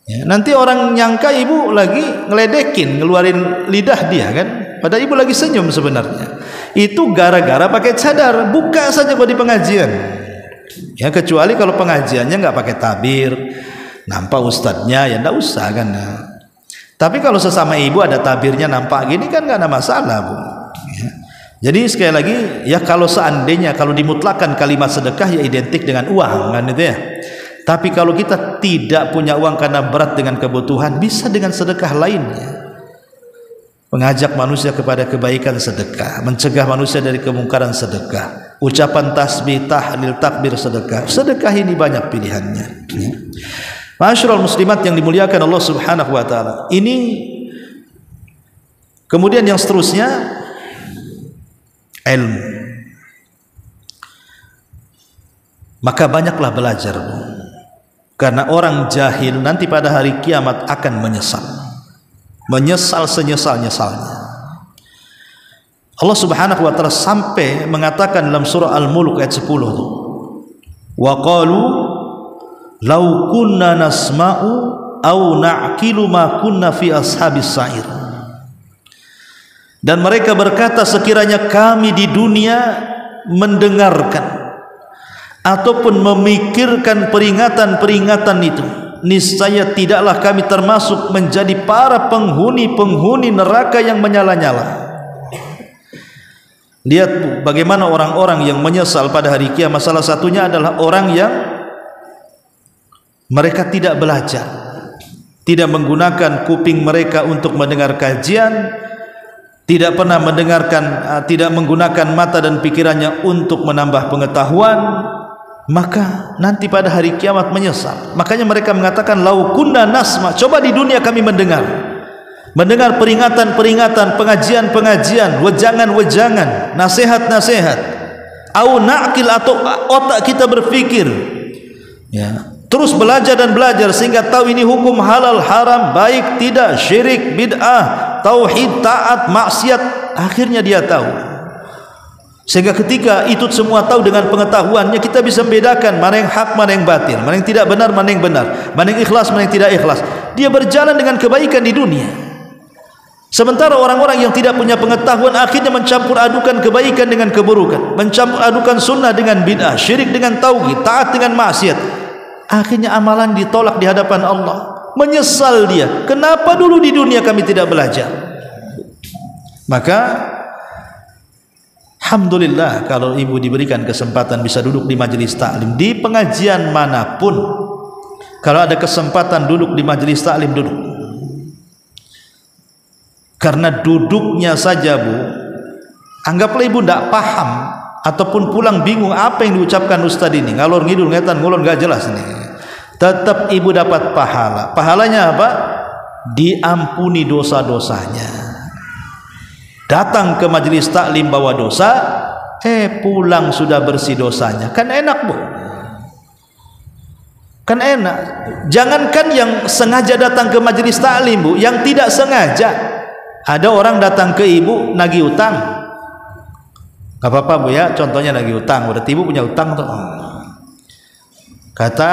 Ya, nanti orang nyangka ibu lagi ngeledekin, ngeluarin lidah dia kan, padahal ibu lagi senyum sebenarnya. Itu gara-gara pakai cadar. Buka saja kalau di pengajian. Ya kecuali kalau pengajiannya nggak pakai tabir, nampak ustadznya, ya nggak usah kan. Tapi kalau sesama ibu ada tabirnya nampak gini kan nggak ada masalah Bu. Ya. Jadi sekali lagi ya, kalau seandainya kalau dimutlakan kalimat sedekah ya identik dengan uang kan itu ya. Tapi kalau kita tidak punya uang karena berat dengan kebutuhan, bisa dengan sedekah lainnya. Mengajak manusia kepada kebaikan sedekah, mencegah manusia dari kemungkaran sedekah, ucapan tasbih, tahlil, takbir sedekah. Sedekah ini banyak pilihannya. Ma'asyiral muslimat yang dimuliakan Allah Subhanahu wa taala. Ini kemudian yang seterusnya ilmu. Maka banyaklah belajar, karena orang jahil nanti pada hari kiamat akan menyesal senyesal-nyesalnya. Allah Subhanahu wa taala sampai mengatakan dalam surah Al-Mulk ayat 10, wa qalu law kunna nasma'u aw na'qilu ma kunna fi ashabis sa'ir. Dan mereka berkata, sekiranya kami di dunia mendengarkan ataupun memikirkan peringatan-peringatan itu, niscaya tidaklah kami termasuk menjadi para penghuni neraka yang menyala-nyala. Lihat bagaimana orang-orang yang menyesal pada hari kiamat. Salah satunya adalah orang yang mereka tidak belajar, tidak menggunakan kuping mereka untuk mendengar kajian, tidak pernah mendengarkan, tidak menggunakan mata dan pikirannya untuk menambah pengetahuan, maka nanti pada hari kiamat menyesal. Makanya mereka mengatakan lau kunna nasma, coba di dunia kami mendengar peringatan-peringatan, pengajian-pengajian, wejangan-wejangan, nasihat-nasihat, au na'qil, atau otak kita berpikir, ya, terus belajar dan belajar sehingga tahu ini hukum halal haram, baik tidak, syirik bid'ah, tauhid taat maksiat, akhirnya dia tahu. Sehingga ketika itu semua tahu dengan pengetahuannya, kita bisa membedakan mana yang hak, mana yang batil, mana yang tidak benar, mana yang benar, mana yang ikhlas, mana yang tidak ikhlas. Dia berjalan dengan kebaikan di dunia. Sementara orang-orang yang tidak punya pengetahuan akhirnya mencampur adukan kebaikan dengan keburukan, mencampur adukan sunnah dengan bid'ah, syirik dengan tauhid, taat dengan maksiat. Akhirnya amalan ditolak di hadapan Allah. Menyesal dia, kenapa dulu di dunia kami tidak belajar? Maka alhamdulillah kalau ibu diberikan kesempatan bisa duduk di majelis taklim, di pengajian manapun, kalau ada kesempatan duduk di majelis taklim, duduk. Karena duduknya saja, Bu, anggaplah ibu tidak paham ataupun pulang bingung apa yang diucapkan ustaz ini, ngalor ngidul ngetan ngulon gak jelas ini, tetap ibu dapat pahala. Pahalanya apa? Diampuni dosa-dosanya. Datang ke majelis taklim bawa dosa, pulang sudah bersih dosanya. Kan enak, Bu? Kan enak. Jangankan yang sengaja datang ke majelis taklim, Bu, yang tidak sengaja. Ada orang datang ke ibu nagih utang. Gak apa-apa, Bu, ya, contohnya nagih utang. Berarti ibu punya utang tuh. Kata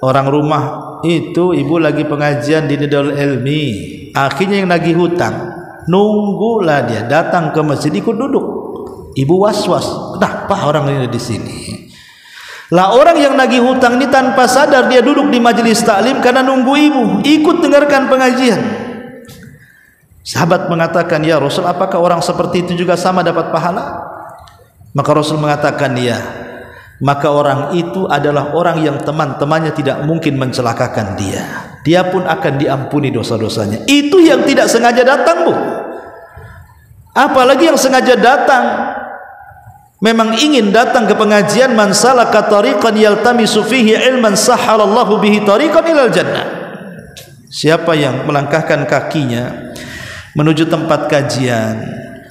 orang rumah itu, ibu lagi pengajian di Nidal Ilmi, akhirnya yang nagih hutang nunggulah dia datang ke masjid ikut duduk. Ibu was-was, kenapa orang ini di sini? Lah orang yang nagih hutang ini tanpa sadar dia duduk di majelis taklim karena nunggu ibu ikut dengarkan pengajian. Sahabat mengatakan, ya Rasul, apakah orang seperti itu juga sama dapat pahala? Maka Rasul mengatakan, ya. Maka orang itu adalah orang yang teman-temannya tidak mungkin mencelakakan dia. Dia pun akan diampuni dosa-dosanya. Itu yang tidak sengaja datang, Bu. Apalagi yang sengaja datang, memang ingin datang ke pengajian, man salaka tariqan yaltamisu fihi ilman sahhalallahu bihi tariqan ilal jannah. Siapa yang melangkahkan kakinya menuju tempat kajian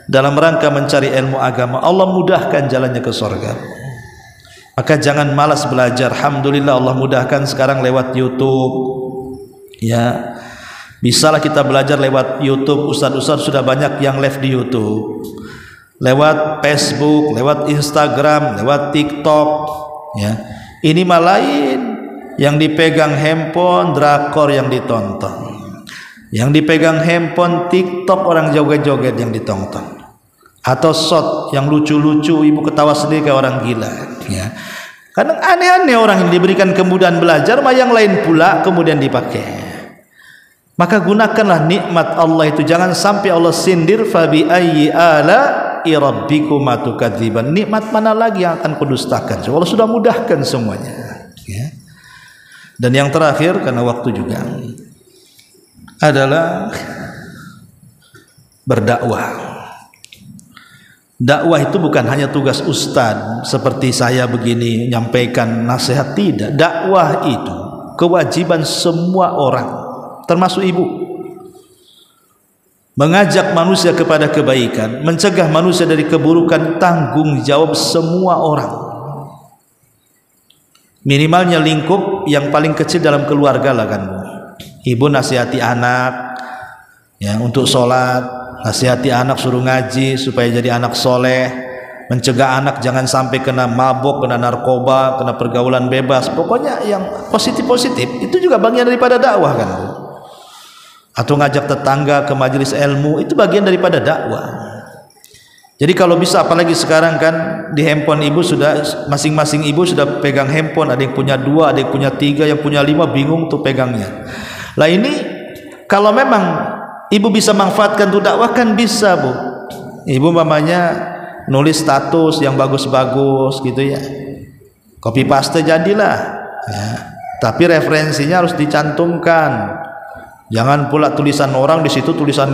dalam rangka mencari ilmu agama, Allah mudahkan jalannya ke surga. Maka jangan malas belajar. Alhamdulillah Allah mudahkan sekarang lewat YouTube. Ya, bisalah kita belajar lewat YouTube. Ustaz-ustaz sudah banyak yang live di YouTube, lewat Facebook, lewat Instagram, lewat TikTok. Ya, ini mah lain. Yang dipegang handphone drakor yang ditonton, yang dipegang handphone TikTok orang joget-joget yang ditonton, atau shot yang lucu-lucu ibu ketawa sendiri kayak orang gila. Ya, kadang aneh-aneh orang yang diberikan kemudahan belajar, mah yang lain pula kemudian dipakai. Maka gunakanlah nikmat Allah itu, jangan sampai Allah sindir. Fabi ayyi ala'i rabbikuma tukadziban, nikmat mana lagi yang akan kudustakan? Allah sudah mudahkan semuanya. Ya. Dan yang terakhir, karena waktu juga, adalah berdakwah. Dakwah itu bukan hanya tugas ustadz seperti saya begini nyampaikan nasihat, tidak. Dakwah itu kewajiban semua orang, termasuk ibu. Mengajak manusia kepada kebaikan, mencegah manusia dari keburukan, tanggung jawab semua orang. Minimalnya lingkup yang paling kecil dalam keluarga lah kan. Ibu nasihati anak ya untuk sholat, nasihati anak suruh ngaji supaya jadi anak soleh, mencegah anak jangan sampai kena mabuk, kena narkoba, kena pergaulan bebas. Pokoknya yang positif-positif itu juga bagian daripada dakwah kan. Atau ngajak tetangga ke majelis ilmu, itu bagian daripada dakwah. Jadi kalau bisa, apalagi sekarang kan di handphone ibu sudah, masing-masing ibu sudah pegang handphone, ada yang punya 2, ada yang punya 3, yang punya 5 bingung tuh pegangnya. Lah ini kalau memang ibu bisa manfaatkan untuk dakwah kan bisa, Bu. Ibu mamanya nulis status yang bagus-bagus gitu ya, copy paste jadilah ya. Tapi referensinya harus dicantumkan. Jangan pula tulisan orang di situ tulisan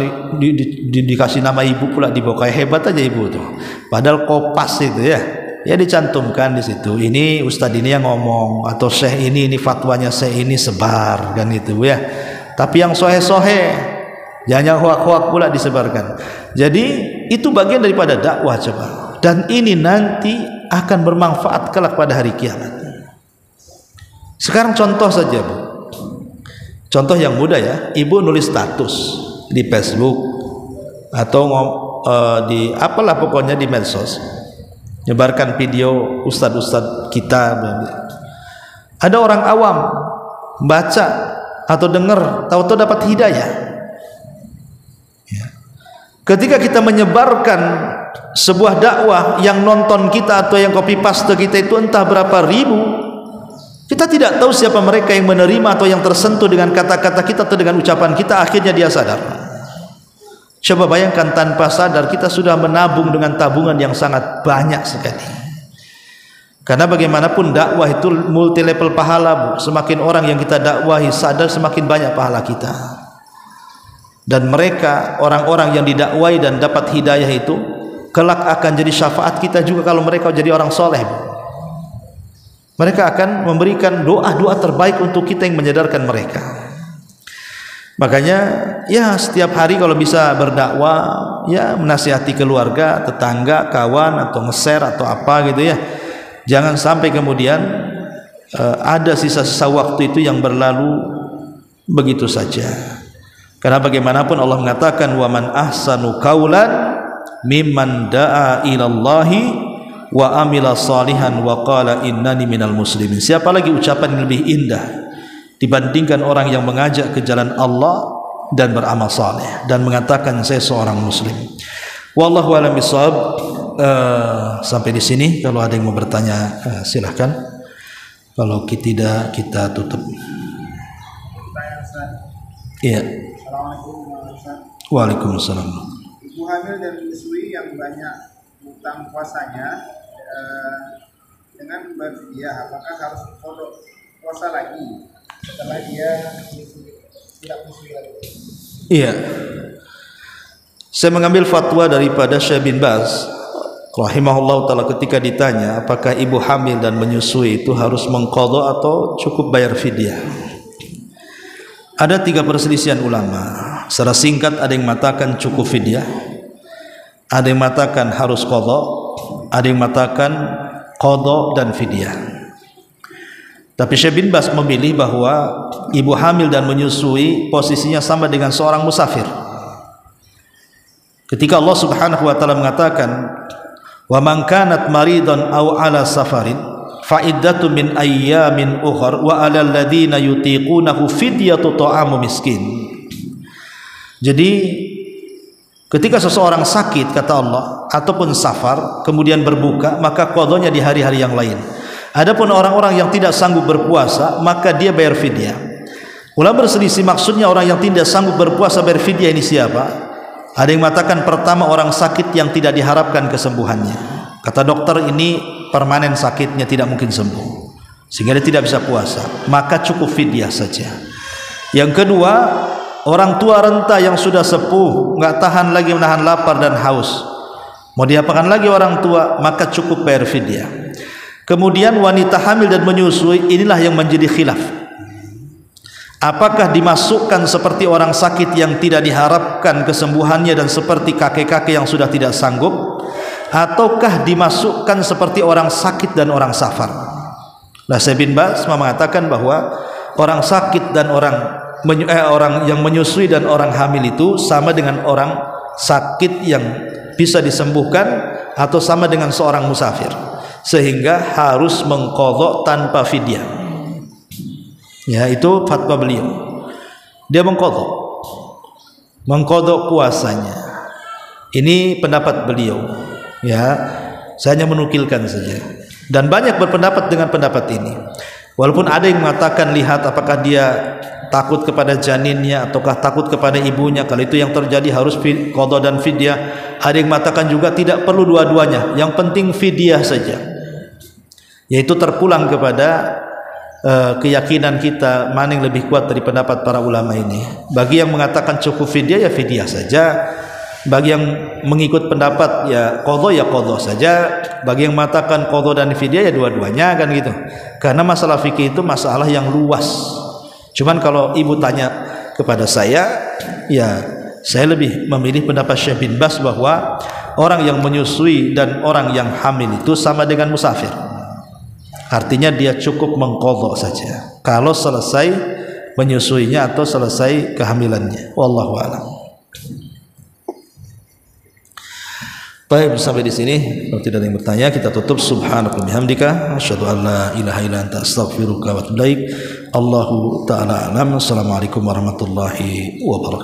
dikasih nama ibu pula dibawa, kayak hebat aja ibu tuh. Padahal kopas itu ya. Ya dicantumkan di situ. Ini ustadz ini yang ngomong, atau syekh ini fatwanya syekh ini, sebar kan itu ya. Tapi yang sohe-sohe, jangan hoak-hoak pula disebarkan. Jadi itu bagian daripada dakwah coba. Dan ini nanti akan bermanfaat kelak pada hari kiamat. Sekarang contoh saja, Bu. Contoh yang mudah ya, ibu nulis status di Facebook atau di apalah pokoknya di medsos, nyebarkan video ustadz-ustadz kita. Ada orang awam baca atau dengar, tahu-tahu dapat hidayah. Ketika kita menyebarkan sebuah dakwah, yang nonton kita atau yang copy paste kita itu entah berapa ribu, kita tidak tahu siapa mereka yang menerima atau yang tersentuh dengan kata-kata kita atau dengan ucapan kita. Akhirnya dia sadar. Coba bayangkan, tanpa sadar kita sudah menabung dengan tabungan yang sangat banyak sekali. Karena bagaimanapun dakwah itu multi level pahala, Bu. Semakin orang yang kita dakwahi sadar, semakin banyak pahala kita. Dan mereka, orang-orang yang didakwai dan dapat hidayah itu kelak akan jadi syafaat kita juga kalau mereka jadi orang soleh. Mereka akan memberikan doa-doa terbaik untuk kita yang menyadarkan mereka. Makanya ya setiap hari kalau bisa berdakwah, ya menasihati keluarga, tetangga, kawan, atau nge-share atau apa gitu ya. Jangan sampai kemudian ada sisa-sisa waktu itu yang berlalu begitu saja. Karena bagaimanapun Allah mengatakan, wa man ahsanu qaulan mimman da'a ilallahi wa amila salihan wa qala innani minal muslimin. Siapa lagi ucapan yang lebih indah dibandingkan orang yang mengajak ke jalan Allah dan beramal saleh dan mengatakan saya seorang muslim. Wallahu a'lam bishawab. Sampai di sini. Kalau ada yang mau bertanya silahkan. Kalau tidak kita tutup. Iya. Waalaikumsalam. Ibu hamil dan menyusui yang banyak utang puasanya dengan berfidyah, apakah harus kodok puasa lagi setelah dia tidak menyusui lagi? Iya. Saya mengambil fatwa daripada Syekh bin Baz rahimahullah taala ketika ditanya apakah ibu hamil dan menyusui itu harus mengqadha atau cukup bayar fidyah. Ada 3 perselisihan ulama. Secara singkat ada yang mengatakan cukup fidyah, ada yang mengatakan harus qadha, ada yang mengatakan qadha dan fidyah. Tapi Syekh bin Baz memilih bahwa ibu hamil dan menyusui posisinya sama dengan seorang musafir. Ketika Allah Subhanahu wa taala mengatakan wa man kanat maridan aw ala safarin fa iddatu min ayyamin ukhra wa 'alal ladzina yutiqunahu fidyatu ta'amu miskin. Jadi ketika seseorang sakit kata Allah ataupun safar kemudian berbuka, maka qadhanya di hari-hari yang lain. Adapun orang-orang yang tidak sanggup berpuasa, maka dia bayar fidyah. Ulama berselisih maksudnya orang yang tidak sanggup berpuasa bayar fidyah ini siapa? Ada yang mengatakan pertama orang sakit yang tidak diharapkan kesembuhannya. Kata dokter ini permanen sakitnya, tidak mungkin sembuh, sehingga dia tidak bisa puasa, maka cukup fidyah saja. Yang kedua, orang tua renta yang sudah sepuh, nggak tahan lagi menahan lapar dan haus, mau diapakan lagi orang tua, maka cukup bayar fidyah. Kemudian wanita hamil dan menyusui, inilah yang menjadi khilaf. Apakah dimasukkan seperti orang sakit yang tidak diharapkan kesembuhannya dan seperti kakek-kakek yang sudah tidak sanggup, ataukah dimasukkan seperti orang sakit dan orang safar? Nah, Syekh bin Baz mengatakan bahwa orang sakit dan orang yang menyusui dan orang hamil itu sama dengan orang sakit yang bisa disembuhkan atau sama dengan seorang musafir, sehingga harus mengqadha tanpa fidyah. Ya, itu fatwa beliau. Dia mengqadha puasanya. Ini pendapat beliau. Ya, saya hanya menukilkan saja. Dan banyak berpendapat dengan pendapat ini. Walaupun ada yang mengatakan lihat apakah dia takut kepada janinnya ataukah takut kepada ibunya. Kalau itu yang terjadi harus qadha dan fidyah. Ada yang mengatakan juga tidak perlu dua-duanya, yang penting fidyah saja. Yaitu terpulang kepada keyakinan kita mana yang lebih kuat dari pendapat para ulama ini. Bagi yang mengatakan cukup fidyah, ya fidyah saja. Bagi yang mengikut pendapat ya qadha saja. Bagi yang mengatakan qadha dan fidyah, ya dua-duanya, kan gitu. Karena masalah fikih itu masalah yang luas. Cuman kalau ibu tanya kepada saya, ya saya lebih memilih pendapat Syekh bin Baz bahwa orang yang menyusui dan orang yang hamil itu sama dengan musafir. Artinya dia cukup mengqadha saja kalau selesai menyusuinya atau selesai kehamilannya. Wallahu a'lam. Baik, sampai di sini. Kalau tidak ada yang bertanya, kita tutup. Subhanaka bihamdika asyhadu an la ilaha illa anta astaghfiruka wa atubu ilaik. Allahu ta'ala alam. Assalamualaikum warahmatullahi wabarakatuh.